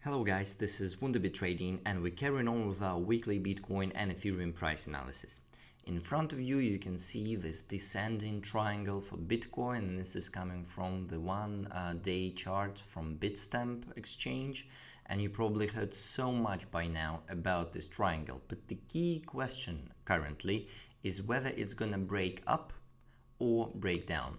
Hello guys, this is Wunderbit Trading and we're carrying on with our weekly Bitcoin and Ethereum price analysis. In front of you, you can see this descending triangle for Bitcoin, and this is coming from the one-day chart from Bitstamp exchange. And you probably heard so much by now about this triangle, but the key question currently is whether it's gonna break up or break down.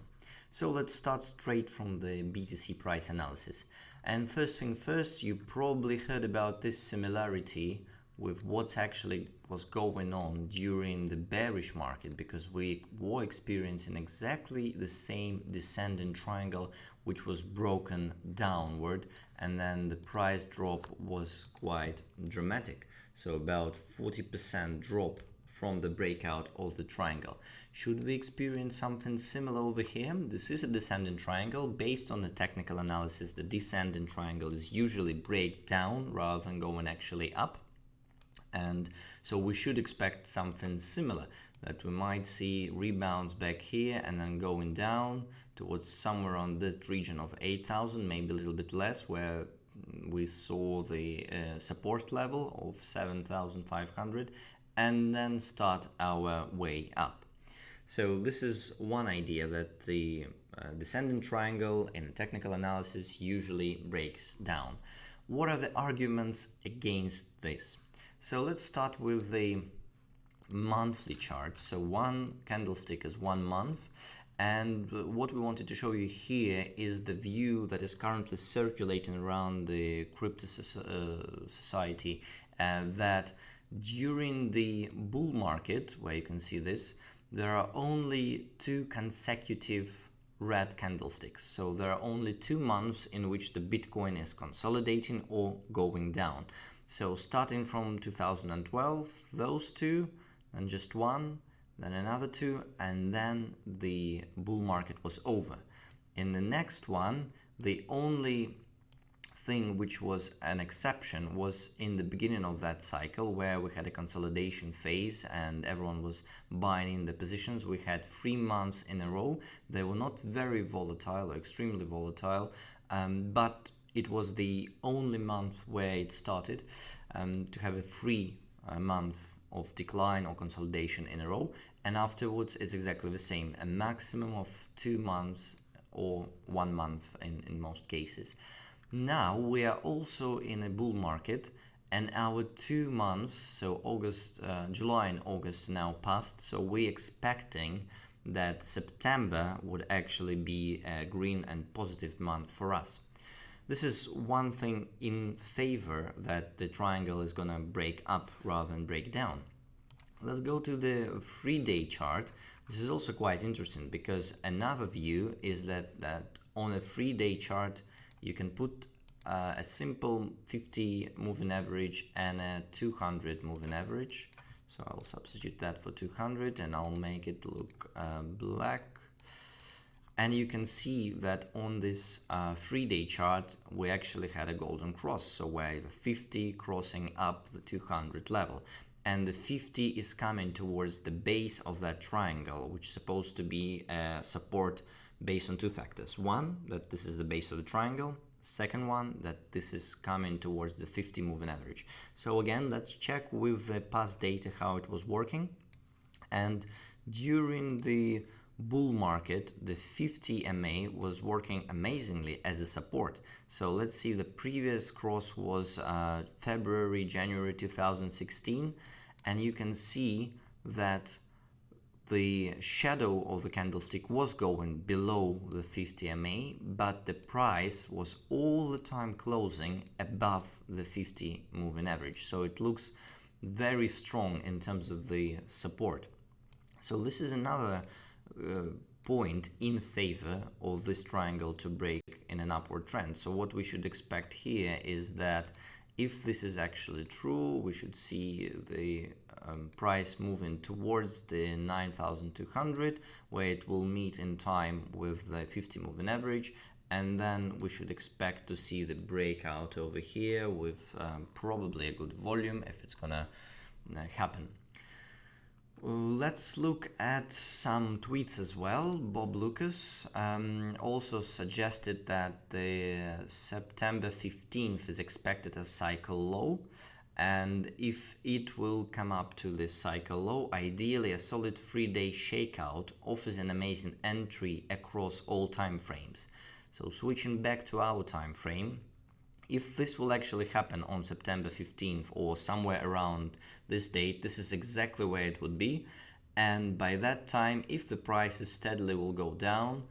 So let's start straight from the BTC price analysis. And first thing first, you probably heard about this similarity with what's actually was going on during the bearish market, because we were experiencing exactly the same descending triangle which was broken downward, and then the price drop was quite dramatic. So about 40% drop from the breakout of the triangle. Should we experience something similar over here? This is a descending triangle. Based on the technical analysis, the descending triangle is usually break down rather than going actually up. And so we should expect something similar, that we might see rebounds back here and then going down towards somewhere on that region of 8,000, maybe a little bit less, where we saw the support level of 7,500, and then start our way up. So this is one idea, that the descending triangle in a technical analysis usually breaks down. What are the arguments against this? So let's start with the monthly chart. So one candlestick is 1 month, and what we wanted to show you here is the view that is currently circulating around the crypto society, that during the bull market, where you can see this, there are only 2 consecutive red candlesticks. So there are only 2 months in which the Bitcoin is consolidating or going down. So starting from 2012, those 2, and just 1, then another 2, and then the bull market was over. In the next one, the only thing which was an exception was in the beginning of that cycle, where we had a consolidation phase and everyone was buying in the positions. We had 3 months in a row. They were not very volatile or extremely volatile, but it was the only month where it started to have a free month of decline or consolidation in a row, and afterwards it's exactly the same, a maximum of 2 months or 1 month in most cases. Now we are also in a bull market, and our 2 months, so July and August, now passed. So we're expecting that September would actually be a green and positive month for us. This is one thing in favor, that the triangle is gonna break up rather than break down. Let's go to the 3-day chart. This is also quite interesting, because another view is that on a 3-day chart you can put a simple 50 moving average and a 200 moving average. So I'll substitute that for 200 and I'll make it look black. And you can see that on this 3-day chart we actually had a golden cross, so where the 50 crossing up the 200 level, and the 50 is coming towards the base of that triangle, which is supposed to be a support based on 2 factors. One, that this is the base of the triangle. Second one, that this is coming towards the 50 moving average. So again, let's check with the past data how it was working. And during the bull market, the 50 MA was working amazingly as a support. So let's see, the previous cross was January 2016, and you can see that the shadow of the candlestick was going below the 50 MA, but the price was all the time closing above the 50 moving average. So it looks very strong in terms of the support. So this is another point in favor of this triangle to break in an upward trend. So what we should expect here is that if this is actually true, we should see the price moving towards the 9,200, where it will meet in time with the 50 moving average, and then we should expect to see the breakout over here with probably a good volume if it's gonna happen. Let's look at some tweets as well. Bob Lucas also suggested that the September 15th is expected as cycle low, and if it will come up to this cycle low, ideally a solid 3-day shakeout offers an amazing entry across all time frames. So switching back to our time frame, if this will actually happen on September 15th or somewhere around this date, this is exactly where it would be. And by that time, if the prices steadily will go down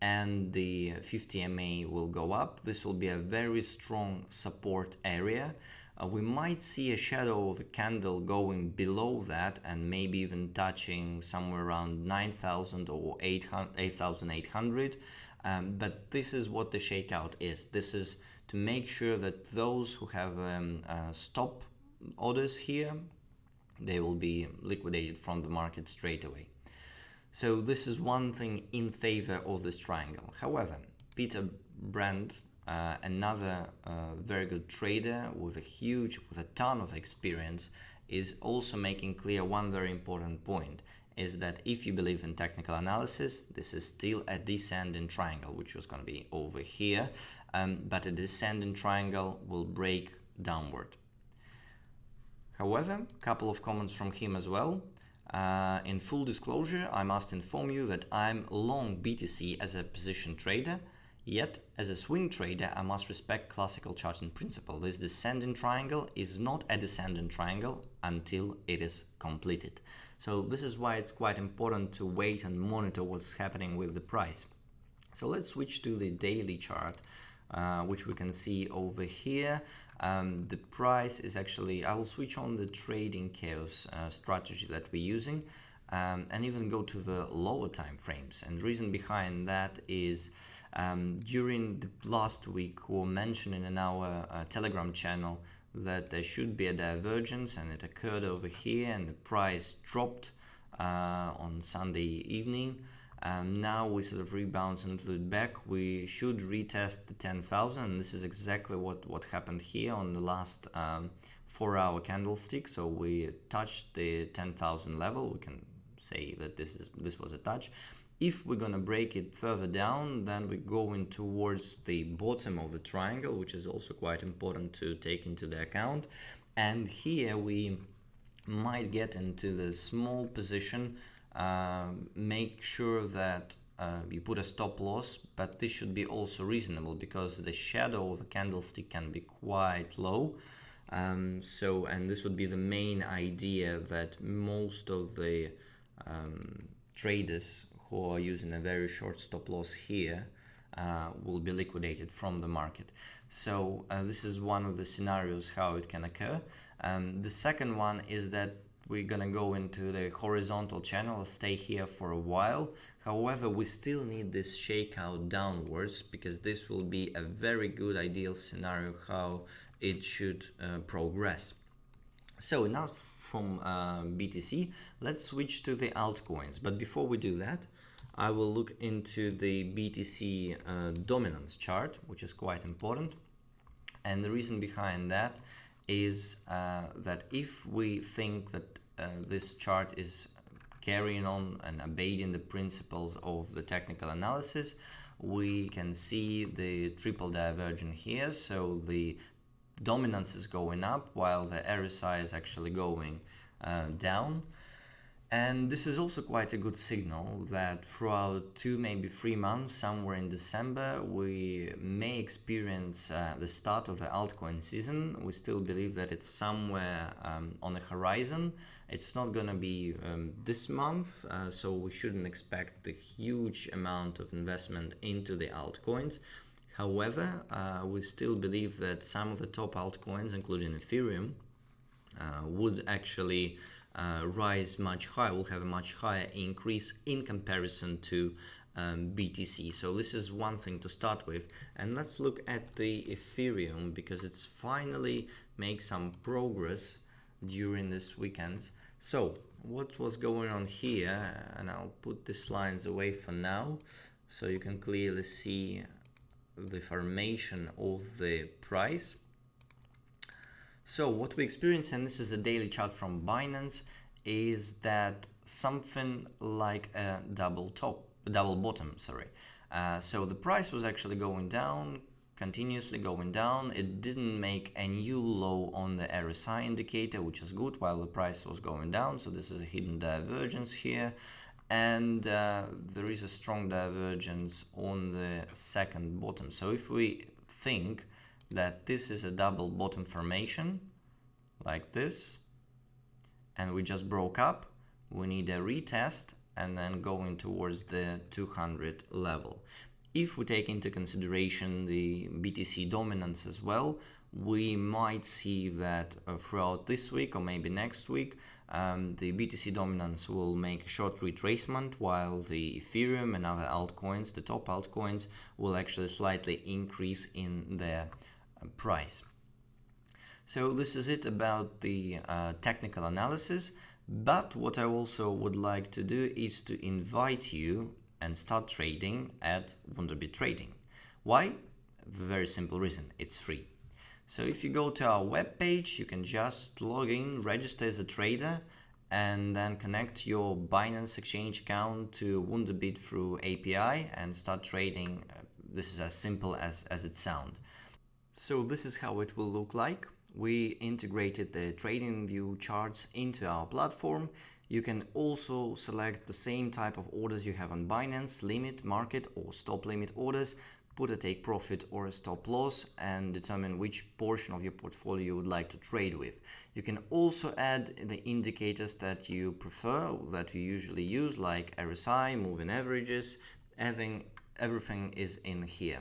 and the 50 MA will go up, this will be a very strong support area. We might see a shadow of a candle going below that and maybe even touching somewhere around 9,000 or 8,800. But this is what the shakeout is. This is to make sure that those who have stop orders here, they will be liquidated from the market straight away. So this is one thing in favor of this triangle. However, Peter Brand, another very good trader with a ton of experience, is also making clear one very important point, is that if you believe in technical analysis, this is still a descending triangle, which was going to be over here, but a descending triangle will break downward. However, a couple of comments from him as well. In full disclosure, I must inform you that I'm long BTC as a position trader, yet as a swing trader I must respect classical charting principle. This descending triangle is not a descending triangle until it is completed. So this is why it's quite important to wait and monitor what's happening with the price. So let's switch to the daily chart, which we can see over here. The price is actually, I will switch on the trading chaos strategy that we're using, and even go to the lower time frames. And the reason behind that is during the last week we were mentioning in our Telegram channel that there should be a divergence, and it occurred over here, and the price dropped on Sunday evening. Now we sort of rebound a little bit back. We should retest the 10,000, and this is exactly what happened here on the last 4-hour candlestick. So we touched the 10,000 level. We can say that this was a touch. If we're gonna break it further down, then we're going towards the bottom of the triangle, which is also quite important to take into the account. And here we might get into the small position. Make sure that you put a stop loss, but this should be also reasonable because the shadow of a candlestick can be quite low. And this would be the main idea, that most of the traders who are using a very short stop loss here will be liquidated from the market. So this is one of the scenarios how it can occur. The second one is that we're gonna go into the horizontal channel, stay here for a while. However, we still need this shakeout downwards, because this will be a very good ideal scenario how it should progress. So enough from BTC, let's switch to the altcoins. But before we do that, I will look into the BTC dominance chart, which is quite important. And the reason behind that is that if we think that this chart is carrying on and abating the principles of the technical analysis, we can see the triple divergence here. So the dominance is going up while the RSI is actually going down. And this is also quite a good signal that throughout 2, maybe 3 months, somewhere in December, we may experience the start of the altcoin season. We still believe that it's somewhere on the horizon. It's not going to be this month, so we shouldn't expect a huge amount of investment into the altcoins. However, we still believe that some of the top altcoins, including Ethereum, would actually rise much higher, will have a much higher increase in comparison to BTC. So this is one thing to start with. And let's look at the Ethereum, because it's finally made some progress during this weekend. So what was going on here, and I'll put these lines away for now so you can clearly see the formation of the price. So what we experience, and this is a daily chart from Binance, is that something like a double bottom, sorry. So the price was actually going down, continuously going down. It didn't make a new low on the RSI indicator, which is good, while the price was going down. So this is a hidden divergence here. And there is a strong divergence on the second bottom. So if we think that this is a double bottom formation, like this, and we just broke up, we need a retest and then going towards the 200 level. If we take into consideration the BTC dominance as well, we might see that throughout this week or maybe next week, the BTC dominance will make a short retracement, while the Ethereum and other altcoins, the top altcoins, will actually slightly increase in their price. So this is it about the technical analysis. But what I also would like to do is to invite you and start trading at Wonderbit Trading. Why? Very simple reason, it's free. So if you go to our webpage, you can just log in, register as a trader, and then connect your Binance Exchange account to Wonderbit through API and start trading. This is as simple as it sounds. So this is how it will look like. We integrated the trading view charts into our platform. You can also select the same type of orders you have on Binance, limit, market or stop limit orders, put a take profit or a stop loss, and determine which portion of your portfolio you would like to trade with. You can also add the indicators that you prefer, that you usually use, like RSI, moving averages. Everything is in here.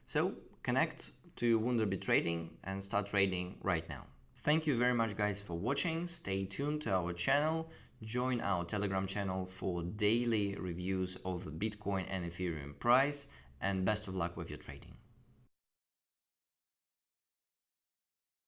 So connect to Wonderbit Trading and start trading right now. Thank you very much guys for watching. Stay tuned to our channel. Join our Telegram channel for daily reviews of the Bitcoin and Ethereum price, and best of luck with your trading.